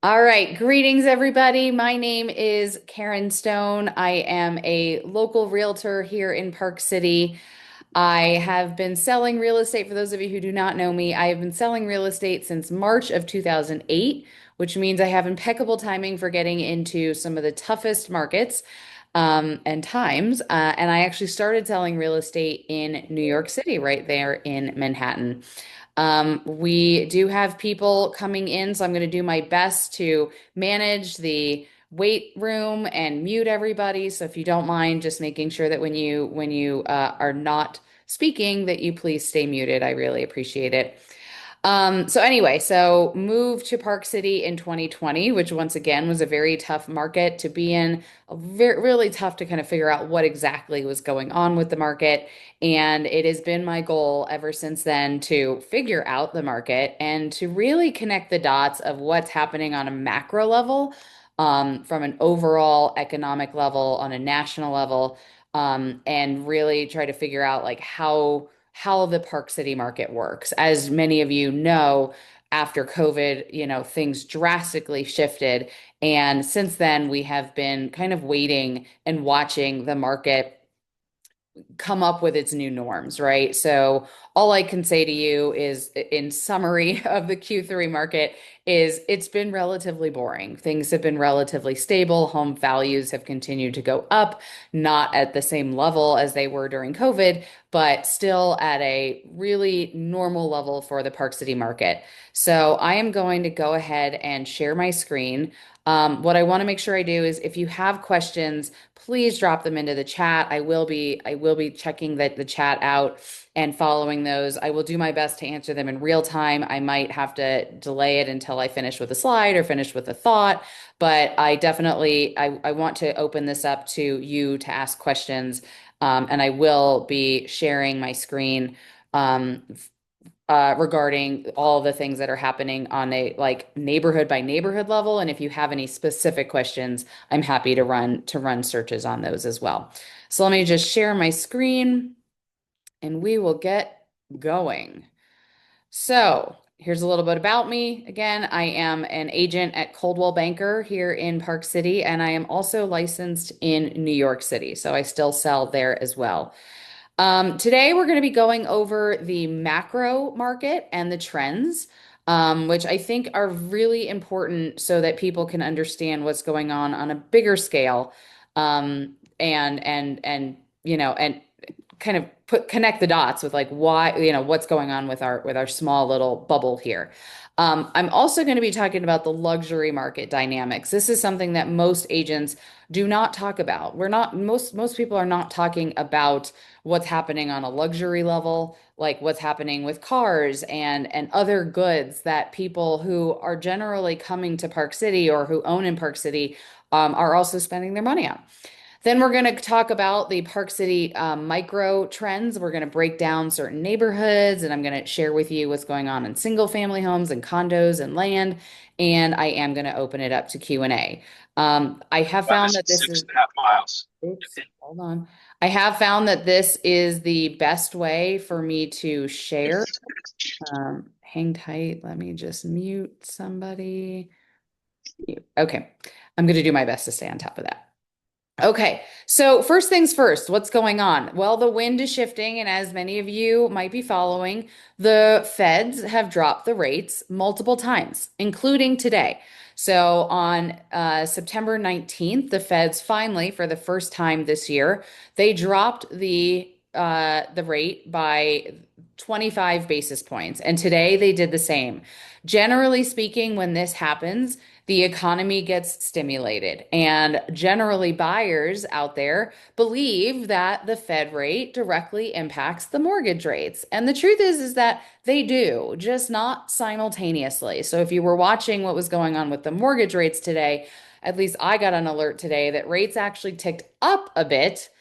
All right, greetings everybody. My name is Karen Stone. I am a local realtor here in Park City. I have been selling real estate. For those of you who do not know me, I have been selling real estate since March of 2008, which means I have impeccable timing for getting into some of the toughest markets and times. And I actually started selling real estate in New York City, right there in Manhattan. We do have people coming in, so I'm going to do my best to manage the wait room and mute everybody. So if you don't mind, just making sure that when you are not speaking, that you please stay muted. I really appreciate it. So moved to Park City in 2020, which once again was a very tough market to be in, really tough to kind of figure out what exactly was going on with the market. And it has been my goal ever since then to figure out the market and to really connect the dots of what's happening on a macro level, from an overall economic level, on a national level, and really try to figure out like how the Park City market works. As many of you know, after COVID, things drastically shifted. And since then, we have been kind of waiting and watching the market come up with its new norms, right? So all I can say to you is in summary of the Q3 market is it's been relatively boring. Things have been relatively stable. Home values have continued to go up, not at the same level as they were during COVID, but still at a really normal level for the Park City market. So I am going to go ahead and share my screen. What I want to make sure I do is if you have questions, please drop them into the chat. I will be checking the chat out and following those. I will do my best to answer them in real time. I might have to delay it until I finish with a slide or finish with a thought, but I want to open this up to you to ask questions. And I will be sharing my screen regarding all the things that are happening on a like neighborhood by neighborhood level. And if you have any specific questions, I'm happy to run searches on those as well. So let me just share my screen and we will get going. So here's a little bit about me. Again, I am an agent at Coldwell Banker here in Park City, and I am also licensed in New York City. So I still sell there as well. Today, we're going to be going over the macro market and the trends, which I think are really important so that people can understand what's going on a bigger scale, and kind of connect the dots with like why, what's going on with our small little bubble here. I'm also going to be talking about the luxury market dynamics. This is something that most agents do not talk about. We're not most people are not talking about what's happening on a luxury level, like what's happening with cars and other goods that people who are generally coming to Park City or who own in Park City are also spending their money on. Then we're going to talk about the Park City micro trends. We're going to break down certain neighborhoods, and I'm going to share with you what's going on in single family homes and condos and land. And I am going to open it up to Q&A. I have found that this Six is, and a half miles. oops, hold on. I have found that this is the best way for me to share. Hang tight. Let me just mute somebody. Mute. Okay. I'm going to do my best to stay on top of that. Okay, so first things first, what's going on? Well, the wind is shifting, and as many of you might be following, the feds have dropped the rates multiple times, including today. So on September 19th, the feds finally, for the first time this year, they dropped the rate by 25 basis points, and today they did the same. Generally speaking, when this happens, the economy gets stimulated. And generally, buyers out there believe that the Fed rate directly impacts the mortgage rates. And the truth is that they do, just not simultaneously. So if you were watching what was going on with the mortgage rates today, at least I got an alert today that rates actually ticked up a bit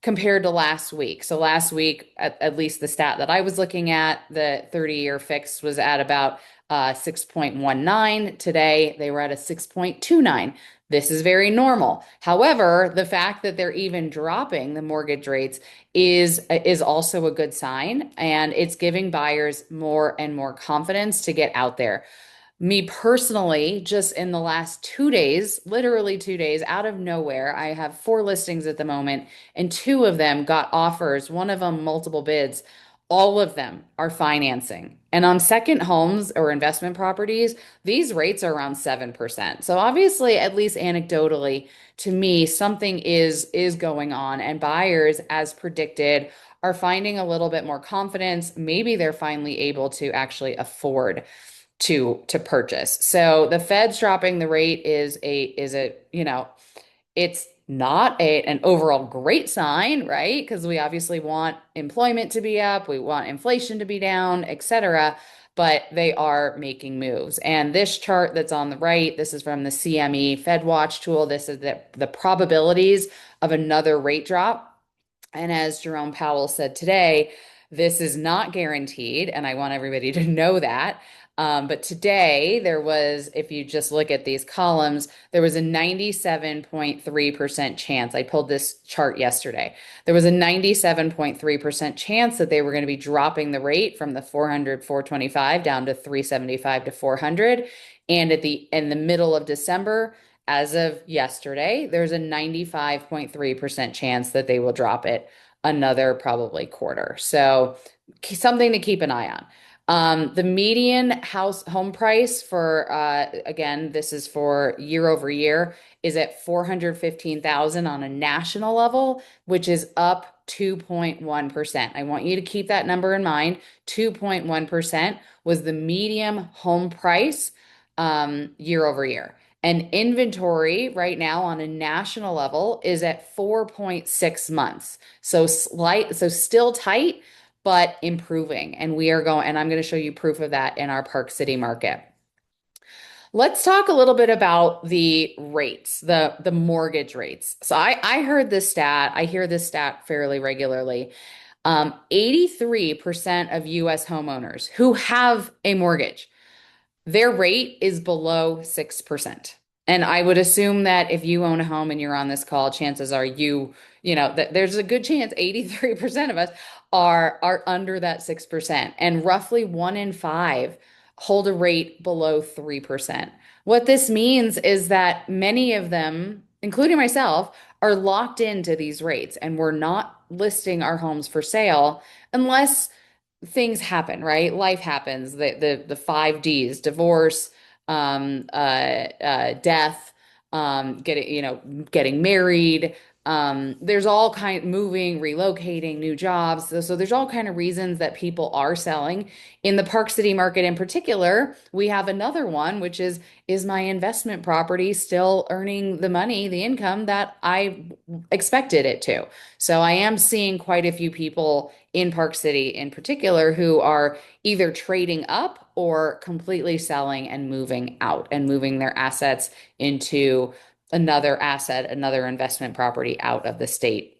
compared to last week. So last week, at least the stat that I was looking at, the 30-year fix was at about 6.19. Today, they were at a 6.29. This is very normal. However, the fact that they're even dropping the mortgage rates is also a good sign, and it's giving buyers more and more confidence to get out there. Me personally, just in the last 2 days, literally 2 days, out of nowhere, I have four listings at the moment, and two of them got offers, one of them multiple bids. All of them are financing. And on second homes or investment properties, these rates are around 7%. So obviously, at least anecdotally, to me, something is going on, and buyers, as predicted, are finding a little bit more confidence. Maybe they're finally able to actually afford to purchase. So the Fed's dropping the rate is a, it's not an overall great sign, right? Because we obviously want employment to be up, we want inflation to be down, et cetera. But they are making moves. And this chart that's on the right, this is from the CME Fed Watch tool. This is the probabilities of another rate drop. And as Jerome Powell said today, this is not guaranteed, and I want everybody to know that. But today, there was, if you just look at these columns, there was a 97.3% chance. I pulled this chart yesterday. There was a 97.3% chance that they were going to be dropping the rate from the 400, 425 down to 375 to 400. And in the middle of December, as of yesterday, there's a 95.3% chance that they will drop it another probably quarter. So something to keep an eye on. The median house home price for again, this is for year over year, is at 415,000 on a national level, which is up 2.1%. I want you to keep that number in mind. 2.1% was the median home price year over year. And inventory right now on a national level is at 4.6 months. So still tight, but improving. And I'm going to show you proof of that in our Park City market. Let's talk a little bit about the rates, the mortgage rates. So I heard this stat, I hear this stat fairly regularly. 83% of US homeowners who have a mortgage, their rate is below 6%. And I would assume that if you own a home and you're on this call, chances are that there's a good chance 83% of us are under that 6%. And roughly one in five hold a rate below 3%. What this means is that many of them, including myself, are locked into these rates, and we're not listing our homes for sale unless things happen, right? Life happens. The five D's: divorce, death, getting married. There's all kind moving, relocating, new jobs. So there's all kind of reasons that people are selling. In the Park City market in particular, we have another one, which is my investment property still earning the money, the income that I expected it to? So I am seeing quite a few people in Park City in particular who are either trading up or completely selling and moving out and moving their assets into another asset, another investment property out of the state.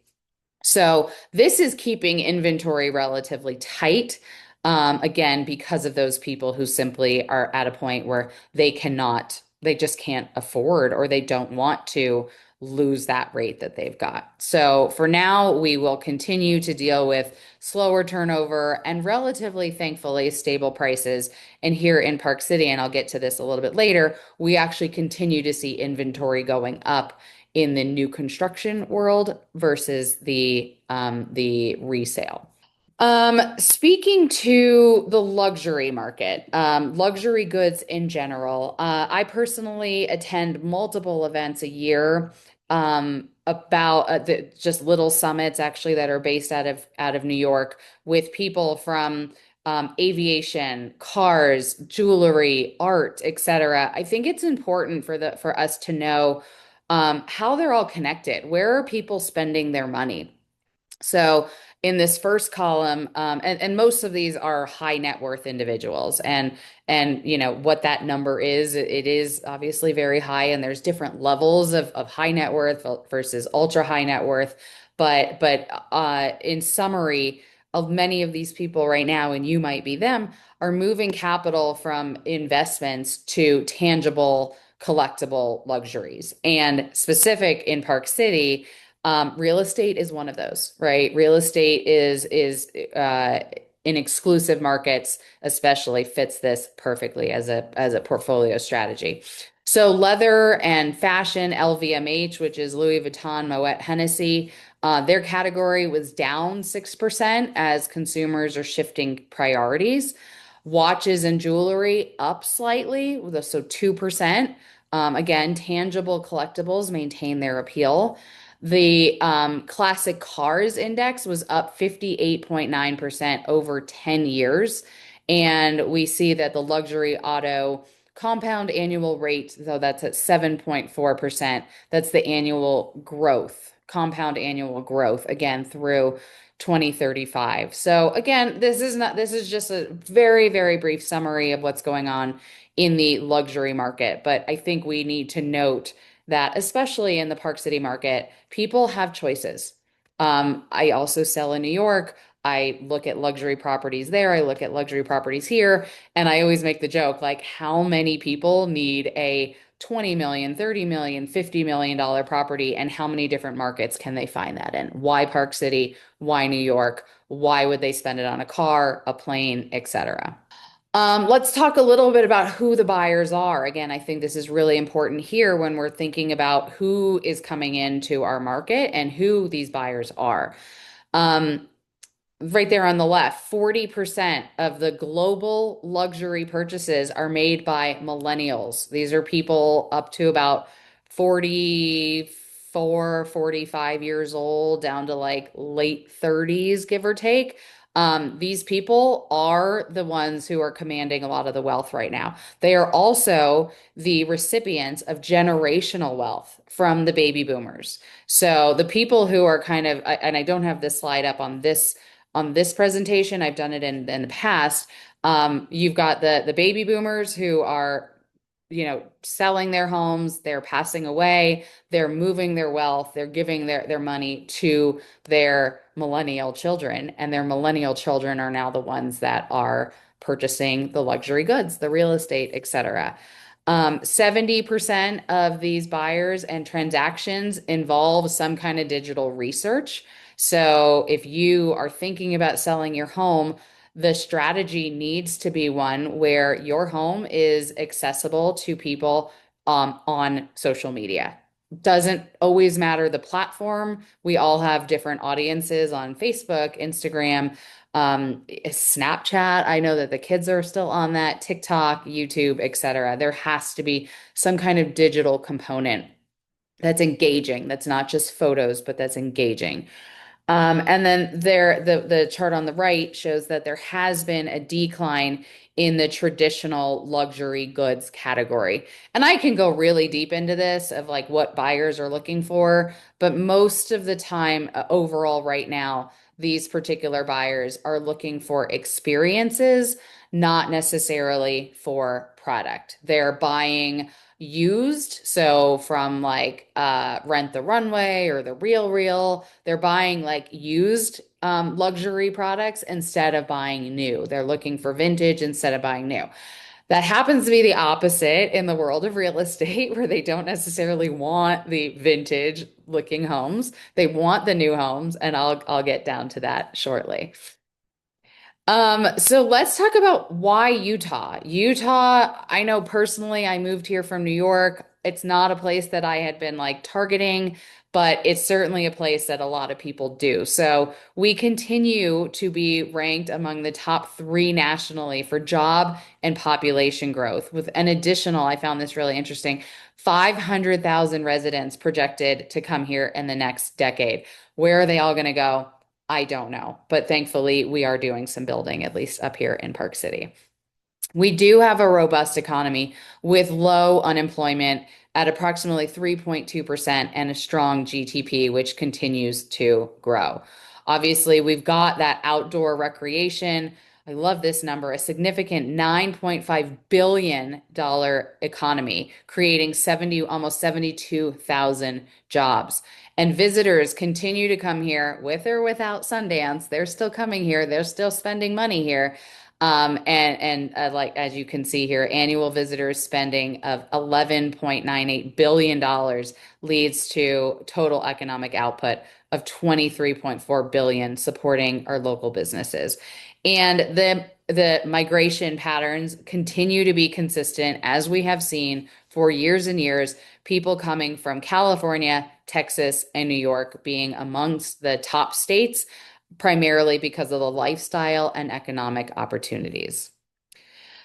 So this is keeping inventory relatively tight. Again, because of those people who simply are at a point where they just can't afford, or they don't want to lose that rate that they've got. So for now, we will continue to deal with slower turnover and relatively, thankfully, stable prices. And here in Park City, and I'll get to this a little bit later, we actually continue to see inventory going up in the new construction world versus the resale. Speaking to the luxury market, luxury goods in general, I personally attend multiple events a year, about just little summits actually that are based out of New York, with people from aviation, cars, jewelry, art, etc. I think it's important for us to know how they're all connected. Where are people spending their money? So in this first column, and most of these are high net worth individuals, and what that number is, it is obviously very high, and there's different levels of high net worth versus ultra high net worth. But in summary, of many of these people right now, and you might be them, are moving capital from investments to tangible, collectible luxuries. And specific in Park City, real estate is one of those, right? Real estate is in exclusive markets especially fits this perfectly as a portfolio strategy. So leather and fashion, LVMH, which is Louis Vuitton, Moet Hennessy, their category was down 6% as consumers are shifting priorities. Watches and jewelry up slightly, so 2%. Again, tangible collectibles maintain their appeal. The classic cars index was up 58.9% over 10 years. And we see that the luxury auto compound annual rate, though that's at 7.4%, that's the annual growth, compound annual growth, again, through 2035. So again, this is just a very, very brief summary of what's going on in the luxury market. But I think we need to note that, especially in the Park City market, people have choices. I also sell in New York. I look at luxury properties there. I look at luxury properties here. And I always make the joke, like, how many people need a 20 million, 30 million, $50 million property, and how many different markets can they find that in? Why Park City? Why New York? Why would they spend it on a car, a plane, etc.? Let's talk a little bit about who the buyers are. Again, I think this is really important here when we're thinking about who is coming into our market and who these buyers are. Um, right there on the left, 40% of the global luxury purchases are made by millennials. These are people up to about 44, 45 years old, down to like late 30s, give or take. These people are the ones who are commanding a lot of the wealth right now. They are also the recipients of generational wealth from the baby boomers. So the people who are kind of, and I don't have this slide up on this presentation. I've done it in the past. You've got the baby boomers who are, selling their homes, they're passing away, they're moving their wealth, they're giving their money to their millennial children, and their millennial children are now the ones that are purchasing the luxury goods, the real estate, etc. 70% of these buyers and transactions involve some kind of digital research. So if you are thinking about selling your home, the strategy needs to be one where your home is accessible to people on social media. Doesn't always matter the platform. We all have different audiences on Facebook, Instagram, Snapchat. I know that the kids are still on that, TikTok, YouTube, etc. There has to be some kind of digital component that's engaging, that's not just photos, but that's engaging. And then the chart on the right shows that there has been a decline in the traditional luxury goods category. And I can go really deep into this of like what buyers are looking for, but most of the time, overall, right now, these particular buyers are looking for experiences, not necessarily for product. They're buying used. So from like Rent the Runway or the Real Real, they're buying like used luxury products instead of buying new. They're looking for vintage instead of buying new. That happens to be the opposite in the world of real estate, where they don't necessarily want the vintage looking homes. They want the new homes, and I'll get down to that shortly. So let's talk about why Utah. Utah, I know personally, I moved here from New York. It's not a place that I had been like targeting, but it's certainly a place that a lot of people do. So we continue to be ranked among the top three nationally for job and population growth, with an additional, I found this really interesting, 500,000 residents projected to come here in the next decade. Where are they all going to go? I don't know, but thankfully we are doing some building, at least up here in Park City. We do have a robust economy with low unemployment at approximately 3.2% and a strong GDP, which continues to grow. Obviously, we've got that outdoor recreation. I love this number, a significant $9.5 billion economy, creating almost 72,000 jobs. And visitors continue to come here with or without Sundance. They're still coming here. They're still spending money here. Like as you can see here, annual visitors spending of $11.98 billion leads to total economic output of 23.4 billion, supporting our local businesses. And the migration patterns continue to be consistent as we have seen for years and years, people coming from California, Texas, and New York being amongst the top states, primarily because of the lifestyle and economic opportunities.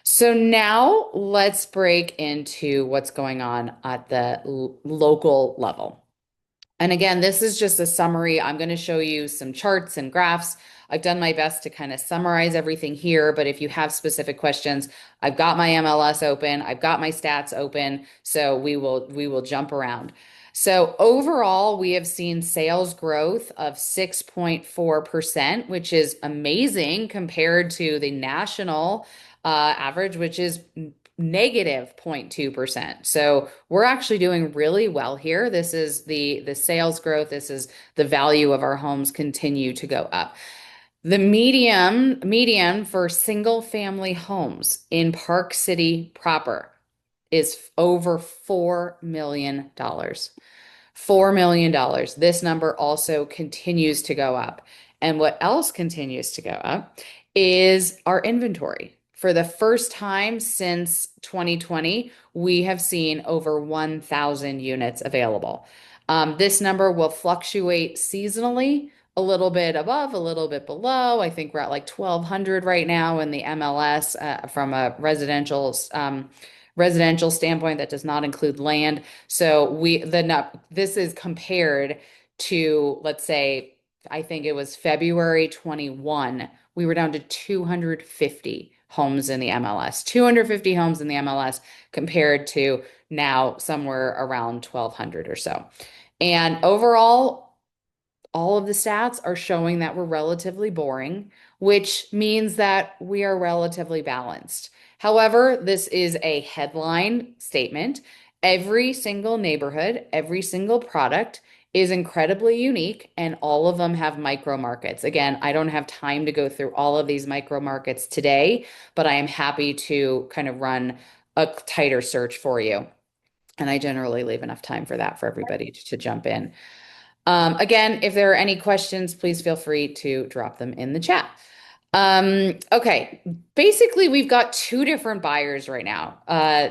So now let's break into what's going on at the local level. And again, this is just a summary. I'm going to show you some charts and graphs. I've done my best to kind of summarize everything here, but if you have specific questions, I've got my MLS open, I've got my stats open, so we will jump around. So overall, we have seen sales growth of 6.4%, which is amazing compared to the national average, which is negative 0.2%. So we're actually doing really well here. This is the sales growth. This is the value of our homes continue to go up. The median for single family homes in Park City proper is over $4 million. $4 million. This number also continues to go up. And what else continues to go up is our inventory. For the first time since 2020, we have seen over 1,000 units available. This number will fluctuate seasonally, a little bit above, a little bit below. I think we're at like 1,200 right now in the MLS from a residential standpoint. That does not include land. So this is compared to, let's say, I think it was February 21. We were down to 250 homes in the MLS, 250 homes in the MLS compared to now somewhere around 1,200 or so. And overall, all of the stats are showing that we're relatively boring, which means that we are relatively balanced. However, this is a headline statement. Every single neighborhood, every single product is incredibly unique, and all of them have micro markets. Again, I don't have time to go through all of these micro markets today, but I am happy to kind of run a tighter search for you. And I generally leave enough time for that for everybody to jump in. Again, if there are any questions, please feel free to drop them in the chat. Okay, basically we've got two different buyers right now.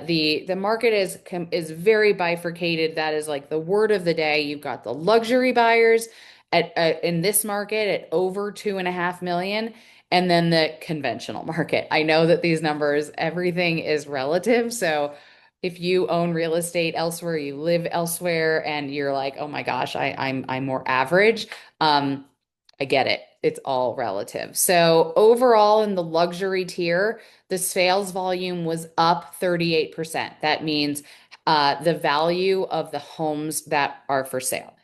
The market is very bifurcated. That is like the word of the day. You've got the luxury buyers in this market at over 2.5 million, and then the conventional market. I know that these numbers, everything is relative, so if you own real estate elsewhere, you live elsewhere, and you're like, oh my gosh, I'm more average. I get it. It's all relative. So overall, in the luxury tier, the sales volume was up 38%. That means the value of the homes that are for sale.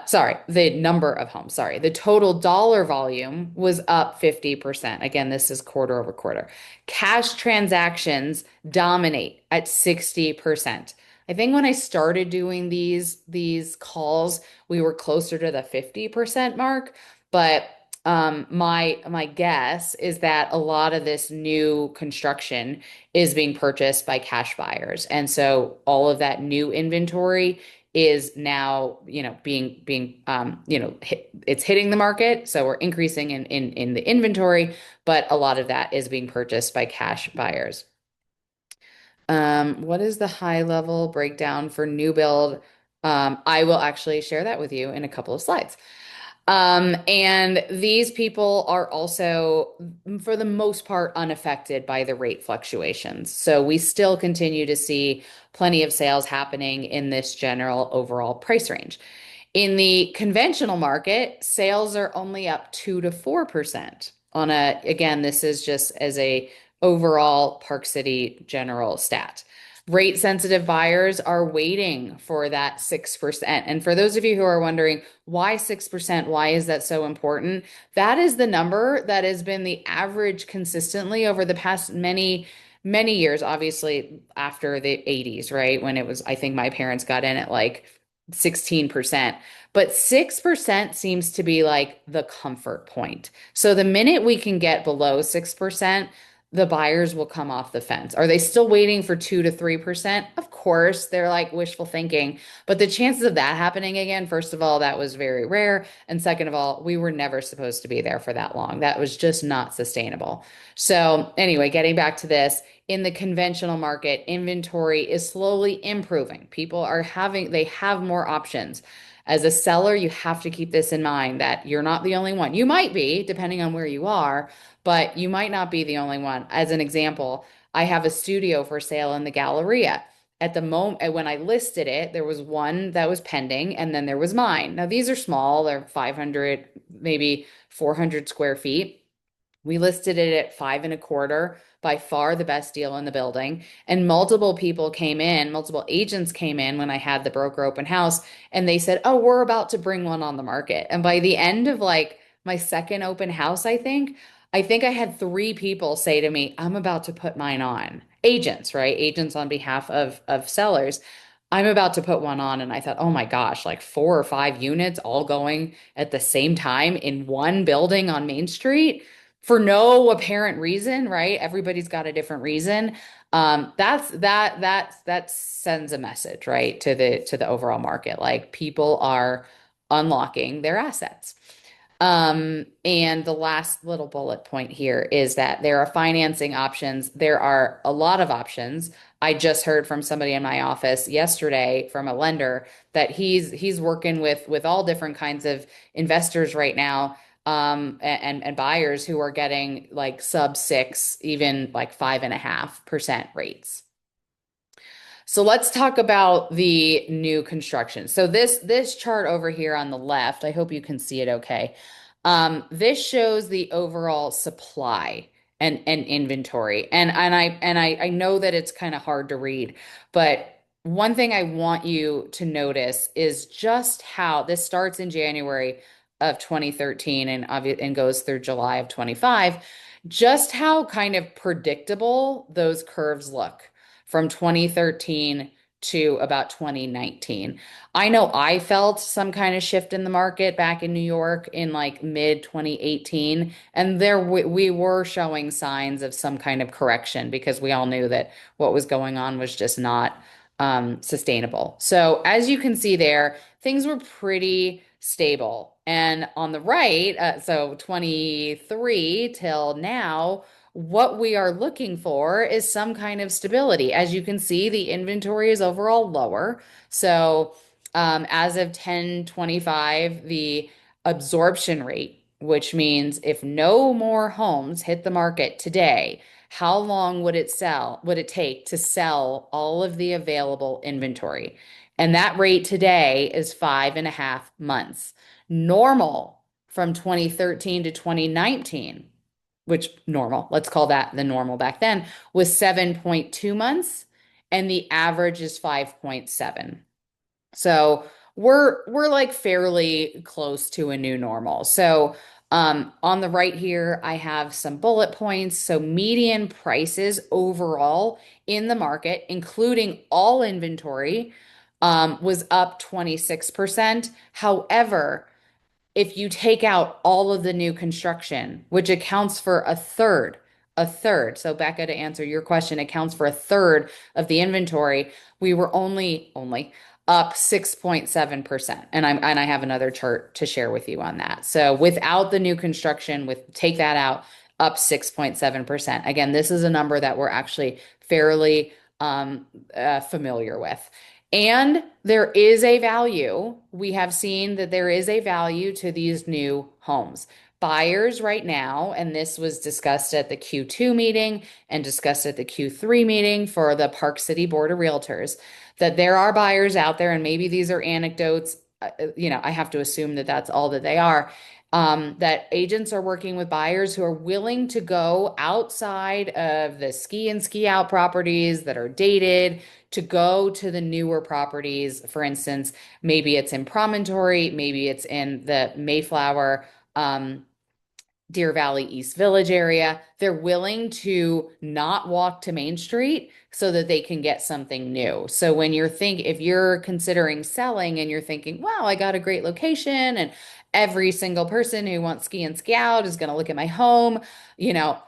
Sorry, the number of homes, sorry. The total dollar volume was up 50%. Again, this is quarter over quarter. Cash transactions dominate at 60%. I think when I started doing these calls, we were closer to the 50% mark, but my guess is that a lot of this new construction is being purchased by cash buyers. And so all of that new inventory is now, it's hitting the market. So we're increasing in the inventory, but a lot of that is being purchased by cash buyers. What is the high level breakdown for new build? I will actually share that with you in a couple of slides. And these people are also, for the most part, unaffected by the rate fluctuations. So we still continue to see plenty of sales happening in this general overall price range. In the conventional market, sales are only up 2 to 4% again, this is just as a overall Park City general stat. Rate sensitive buyers are waiting for that 6%. And for those of you who are wondering why 6%, why is that so important? That is the number that has been the average consistently over the past many years, obviously after the 80s, right? When it was, I think my parents got in at like 16%, but 6% seems to be like the comfort point. So the minute we can get below 6%, the buyers will come off the fence. Are they still waiting for 2 to 3%? Of course, they're like wishful thinking. But the chances of that happening again, first of all, that was very rare. And second of all, we were never supposed to be there for that long. That was just not sustainable. So, anyway, getting back to this, in the conventional market, inventory is slowly improving. They have more options. As a seller, you have to keep this in mind that you're not the only one. You might be, depending on where you are, but you might not be the only one. As an example, I have a studio for sale in the Galleria. At the moment, when I listed it, there was one that was pending, and then there was mine. Now, these are small, they're 500, maybe 400 square feet. We listed it at five and a quarter, by far the best deal in the building. And multiple agents came in when I had the broker open house, and they said, "Oh, we're about to bring one on the market." And by the end of like my second open house, I think I had three people say to me, "I'm about to put mine on." Agents, right? Agents on behalf of sellers. I'm about to put one on. And I thought, oh my gosh, like four or five units all going at the same time in one building on Main Street for no apparent reason, right? Everybody's got a different reason. That sends a message, right, to the overall market. Like people are unlocking their assets. And the last little bullet point here is that there are financing options. There are a lot of options. I just heard from somebody in my office yesterday from a lender that he's working with all different kinds of investors right now, and buyers who are getting like sub six, even like 5.5% rates. So let's talk about the new construction. So this chart over here on the left, I hope you can see it okay. This shows the overall supply and inventory. And I know that it's kind of hard to read, but one thing I want you to notice is just how this starts in January of 2013 and goes through July of 25, just how kind of predictable those curves look from 2013 to about 2019. I know I felt some kind of shift in the market back in New York in like mid 2018, and we were showing signs of some kind of correction because we all knew that what was going on was just not sustainable. So as you can see there, things were pretty stable. And on the right, so 23 till now, what we are looking for is some kind of stability. As you can see, the inventory is overall lower. So, as of 10/25, the absorption rate, which means if no more homes hit the market today, how long would it take to sell all of the available inventory? And that rate today is 5.5 months. Normal from 2013 to 2019, which normal, let's call that the normal back then, was 7.2 months, and the average is 5.7. So we're like fairly close to a new normal. So on the right here, I have some bullet points. So median prices overall in the market, including all inventory, was up 26%. However, if you take out all of the new construction, which accounts for a third. So Becca, to answer your question, accounts for a third of the inventory. We were only up 6.7%. And I have another chart to share with you on that. So without the new construction, take that out, up 6.7%. Again, this is a number that we're actually fairly familiar with. And there is a value. We have seen that there is a value to these new homes. Buyers right now, and this was discussed at the Q2 meeting and discussed at the Q3 meeting for the Park City Board of Realtors, that there are buyers out there, and maybe these are anecdotes. I have to assume that that's all that they are. That agents are working with buyers who are willing to go outside of the ski and ski out properties that are dated to go to the newer properties. For instance, maybe it's in Promontory, maybe it's in the Mayflower, Deer Valley East Village area. They're willing to not walk to Main Street so that they can get something new. So if you're considering selling and you're thinking, wow, I got a great location and every single person who wants ski and ski out is going to look at my home, you know,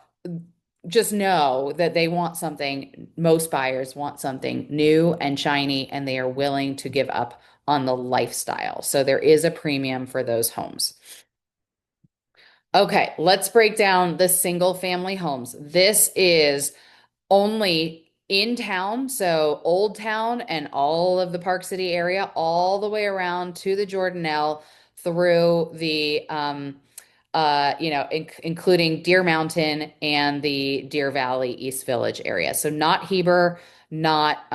just know that they want something, most buyers want something new and shiny, and they are willing to give up on the lifestyle. So there is a premium for those homes. Okay, let's break down the single family homes. This is only in town, so Old Town and all of the Park City area, all the way around to the Jordanelle through the including Deer Mountain and the Deer Valley East Village area. So not Heber, not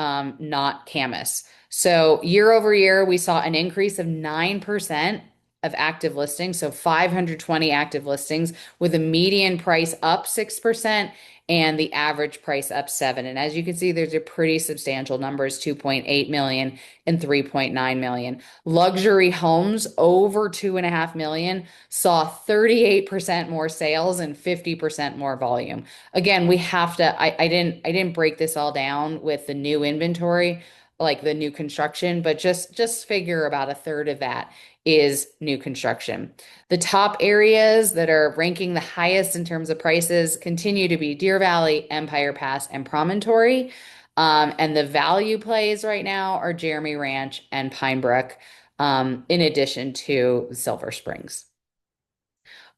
Camas. So year over year, we saw an increase of 9% of active listings. So 520 active listings with a median price up 6% and the average price up 7. And as you can see, there's a pretty substantial numbers, 2.8 million and 3.9 million. Luxury homes over 2.5 million saw 38% more sales and 50% more volume. Again, we have to, I didn't break this all down with the new inventory, like the new construction, but just figure about a third of that is new construction. The top areas that are ranking the highest in terms of prices continue to be Deer Valley, Empire Pass, and Promontory. And the value plays right now are Jeremy Ranch and Pine Brook, in addition to Silver Springs.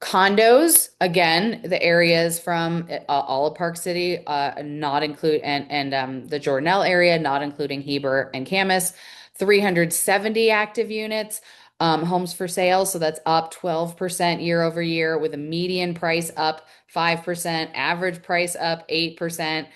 Condos, again, the areas from all of Park City, not include and the Jordanelle area, not including Heber and Camas, 370 active units, homes for sale. So that's up 12% year over year, with a median price up 5%, average price up 8%,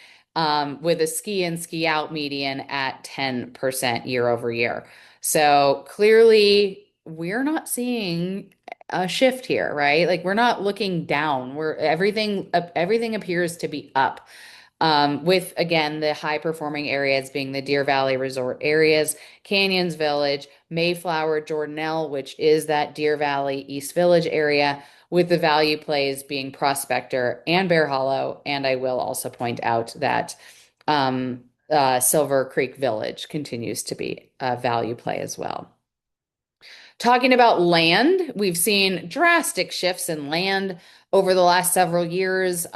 with a ski in, ski out median at 10% year over year. So clearly, we're not seeing a shift here, right? Like we're not looking down. We're everything appears to be up. With again the high performing areas being the Deer Valley resort areas, Canyons Village, Mayflower, Jordanelle, which is that Deer Valley East Village area, with the value plays being Prospector and Bear Hollow. And I will also point out that Silver Creek Village continues to be a value play as well. Talking about land, we've seen drastic shifts in land over the last several years,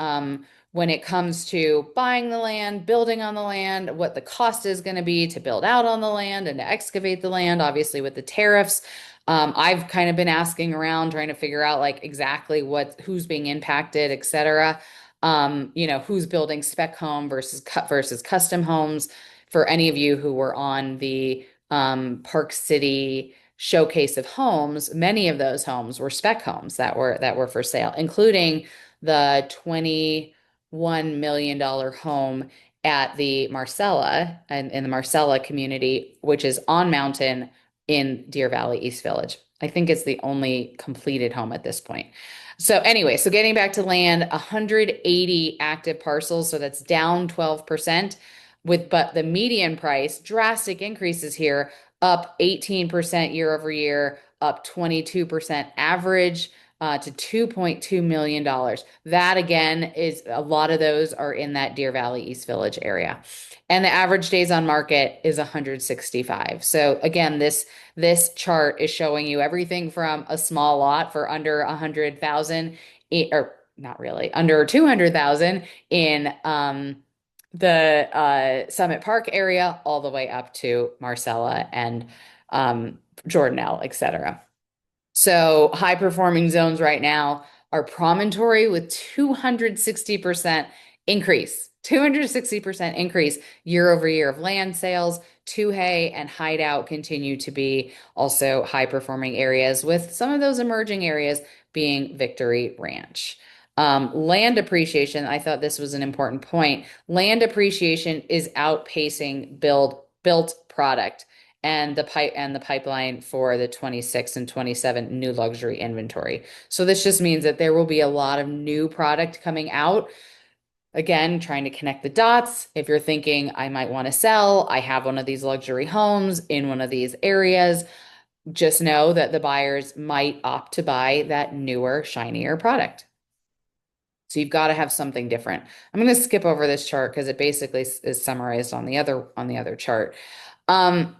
when it comes to buying the land, building on the land, what the cost is going to be to build out on the land and to excavate the land, obviously with the tariffs. I've kind of been asking around trying to figure out like exactly who's being impacted, et cetera. Who's building spec home versus custom homes. For any of you who were on the Park City showcase of homes, many of those homes were spec homes that were for sale, including the $21 million home at the Marcella and in the Marcella community, which is on mountain in Deer Valley East Village. I think it's the only completed home at this point. So anyway, so getting back to land, 180 active parcels, so that's down 12%, but the median price, drastic increases here, up 18% year over year, up 22% average, to $2.2 million. That again is a lot of those are in that Deer Valley East Village area. And the average days on market is 165. So again, this chart is showing you everything from a small lot for under 100,000, or not really, under 200,000 in the Summit Park area, all the way up to Marcella and Jordanelle, et cetera. So high performing zones right now are Promontory with 260% increase, 260% increase year over year of land sales. Toohey and Hideout continue to be also high performing areas, with some of those emerging areas being Victory Ranch. Land appreciation, I thought this was an important point. Land appreciation is outpacing built product and the pipeline for the 26 and 27 new luxury inventory. So this just means that there will be a lot of new product coming out. Again, trying to connect the dots. If you're thinking, I might want to sell, I have one of these luxury homes in one of these areas, just know that the buyers might opt to buy that newer, shinier product. So you've got to have something different. I'm going to skip over this chart because it basically is summarized on the other chart.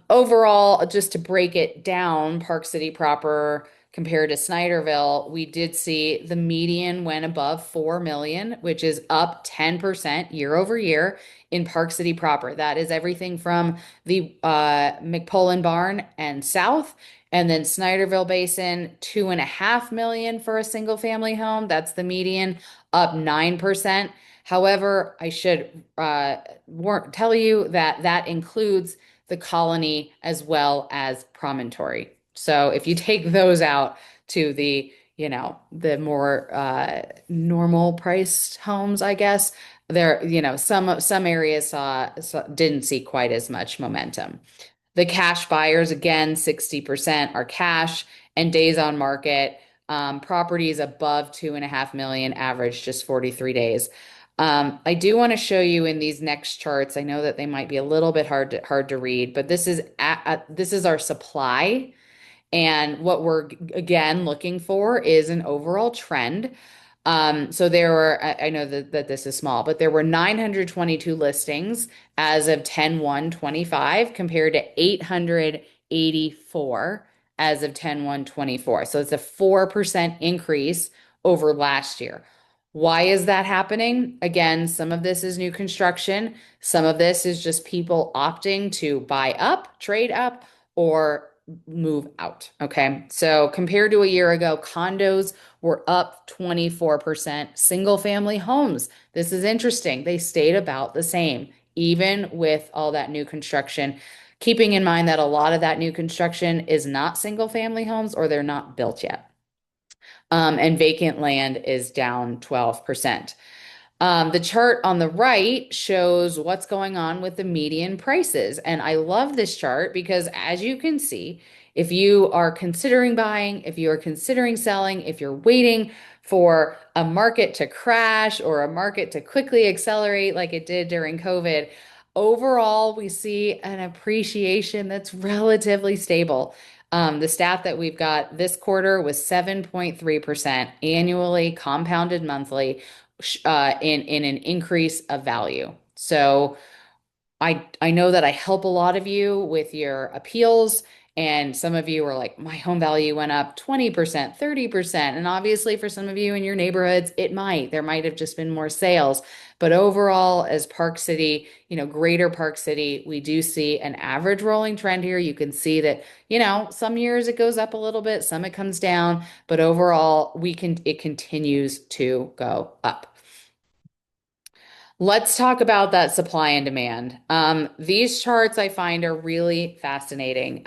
Overall, just to break it down, Park City proper, compared to Snyderville, we did see the median went above 4 million, which is up 10% year over year in Park City proper. That is everything from the McPullen Barn and south, and then Snyderville Basin, 2.5 million for a single family home. That's the median, up 9%. However, I should tell you that that includes the Colony as well as Promontory. So if you take those out to the, the more normal priced homes, I guess, there, some areas didn't see quite as much momentum. The cash buyers, again, 60% are cash, and days on market, properties above 2.5 million, average just 43 days. I do want to show you in these next charts. I know that they might be a little bit hard to read, but this is our supply. And what we're again looking for is an overall trend. So there were, I know that this is small, but there were 922 listings as of 10/1/25 compared to 884 as of 10/1/24. So it's a 4% increase over last year. Why is that happening? Again, some of this is new construction. Some of this is just people opting to buy up, trade up, or move out. Okay. So compared to a year ago, condos were up 24%. Single family homes, this is interesting. They stayed about the same, even with all that new construction. Keeping in mind that a lot of that new construction is not single family homes or they're not built yet. And vacant land is down 12%. The chart on the right shows what's going on with the median prices. And I love this chart because, as you can see, if you are considering buying, if you are considering selling, if you're waiting for a market to crash or a market to quickly accelerate like it did during COVID, overall, we see an appreciation that's relatively stable. The stat that we've got this quarter was 7.3% annually compounded monthly in an increase of value. So I know that I help a lot of you with your appeals, and some of you are like, my home value went up 20%, 30%. And obviously, for some of you in your neighborhoods, there might have just been more sales. But overall, as Park City, greater Park City, we do see an average rolling trend here. You can see that, some years it goes up a little bit, some it comes down, but overall, it continues to go up. Let's talk about that supply and demand. These charts I find are really fascinating.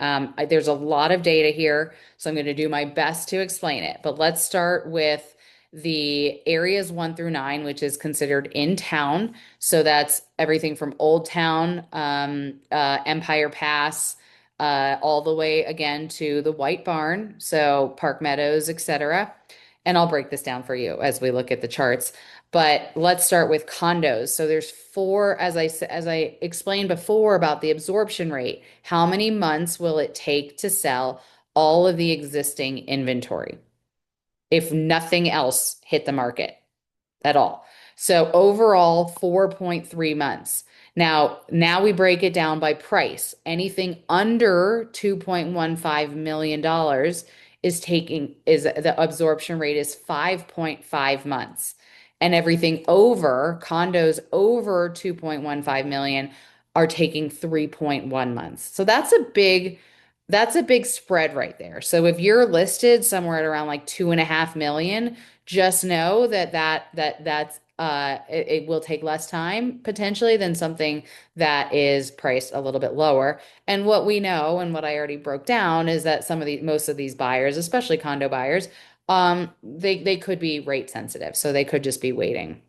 There's a lot of data here, so I'm going to do my best to explain it. But let's start with the areas 1 through 9, which is considered in town. So that's everything from Old Town, Empire Pass, all the way again to the White Barn, so Park Meadows, etc. And I'll break this down for you as we look at the charts. But let's start with condos. So there's four, as I explained before about the absorption rate. How many months will it take to sell all of the existing inventory if nothing else hit the market at all? So overall, 4.3 months. Now we break it down by price. Anything under $2.15 million is the absorption rate is 5.5 months. And everything over, condos over 2.15 million are taking 3.1 months. So that's a big spread right there. So if you're listed somewhere at around like 2.5 million, just know it will take less time potentially than something that is priced a little bit lower. And what we know and what I already broke down is that most of these buyers, especially condo buyers, they could be rate sensitive, so they could just be waiting.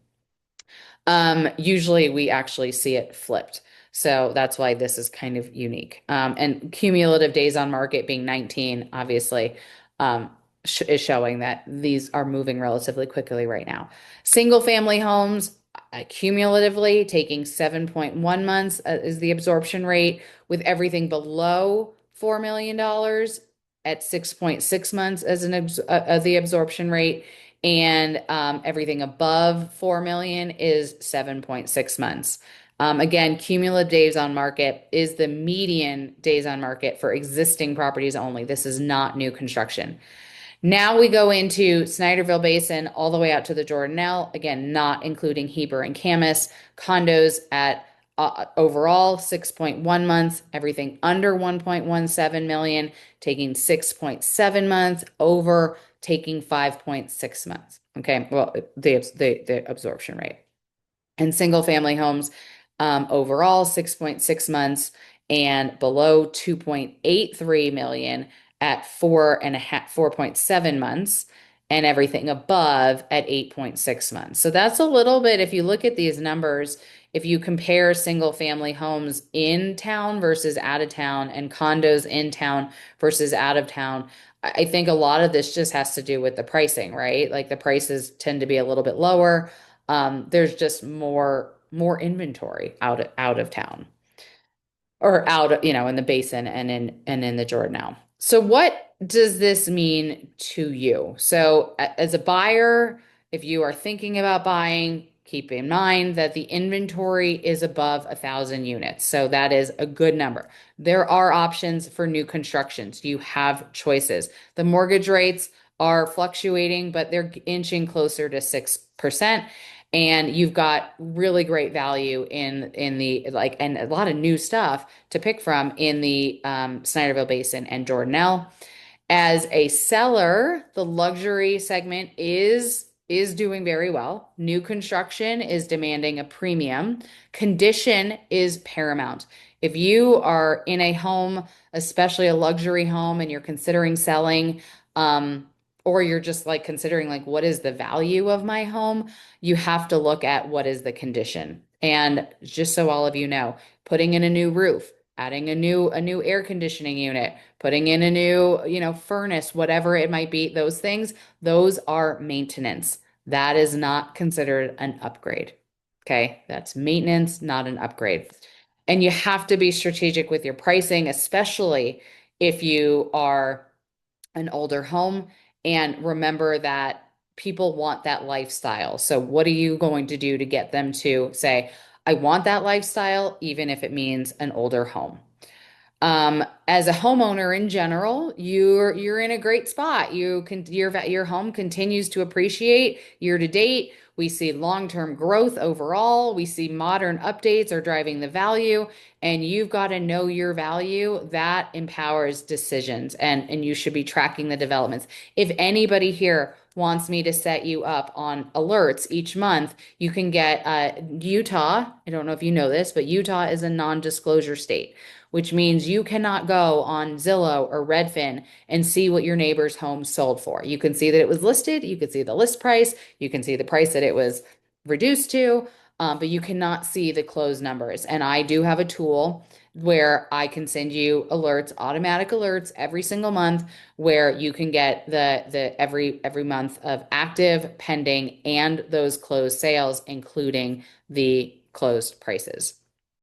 Usually we actually see it flipped. So that's why this is kind of unique. And cumulative days on market being 19, obviously, is showing that these are moving relatively quickly right now. Single family homes, cumulatively taking 7.1 months is the absorption rate, with everything below $4 million at 6.6 months as the absorption rate, and everything above 4 million is 7.6 months. Again, cumulative days on market is the median days on market for existing properties only. This is not new construction. Now we go into Snyderville Basin all the way out to the Jordanelle, again, not including Heber and Camas. Condos at overall 6.1 months, everything under 1.17 million, taking 6.7 months, over taking 5.6 months. Okay, well, the absorption rate. And single family homes overall 6.6 months and below 2.83 million at 4.7 months, and everything above at 8.6 months. So that's a little bit, if you look at these numbers, if you compare single family homes in town versus out of town and condos in town versus out of town, I think a lot of this just has to do with the pricing, right? Like the prices tend to be a little bit lower. There's just more inventory out of town or out, in the basin and in the Jordanelle. So what does this mean to you? So as a buyer, if you are thinking about buying, keep in mind that the inventory is above 1,000 units. So that is a good number. There are options for new constructions. You have choices. The mortgage rates are fluctuating, but they're inching closer to 6%. And you've got really great value in the like, and a lot of new stuff to pick from in the Snyderville Basin and Jordanelle. As a seller, the luxury segment is doing very well. New construction is demanding a premium. Condition is paramount. If you are in a home, especially a luxury home, and you're considering selling, or you're just like considering like what is the value of my home, you have to look at what is the condition. And just so all of you know, putting in a new roof, adding a new air conditioning unit, putting in a new, furnace, whatever it might be, those things, those are maintenance. That is not considered an upgrade. Okay? That's maintenance, not an upgrade. And you have to be strategic with your pricing, especially if you are an older home. And remember that people want that lifestyle. So, what are you going to do to get them to say, I want that lifestyle, even if it means an older home? As a homeowner in general, you're in a great spot. Your home continues to appreciate year to date. We see long-term growth overall. We see modern updates are driving the value, and you've got to know your value. That empowers decisions, and you should be tracking the developments. If anybody here wants me to set you up on alerts each month, you can get Utah. I don't know if you know this, but Utah is a non-disclosure state, which means you cannot go on Zillow or Redfin and see what your neighbor's home sold for. You can see that it was listed, you can see the list price, you can see the price that it was reduced to, but you cannot see the closed numbers. And I do have a tool where I can send you alerts, automatic alerts every single month, where you can get the every month of active, pending, and those closed sales, including the closed prices.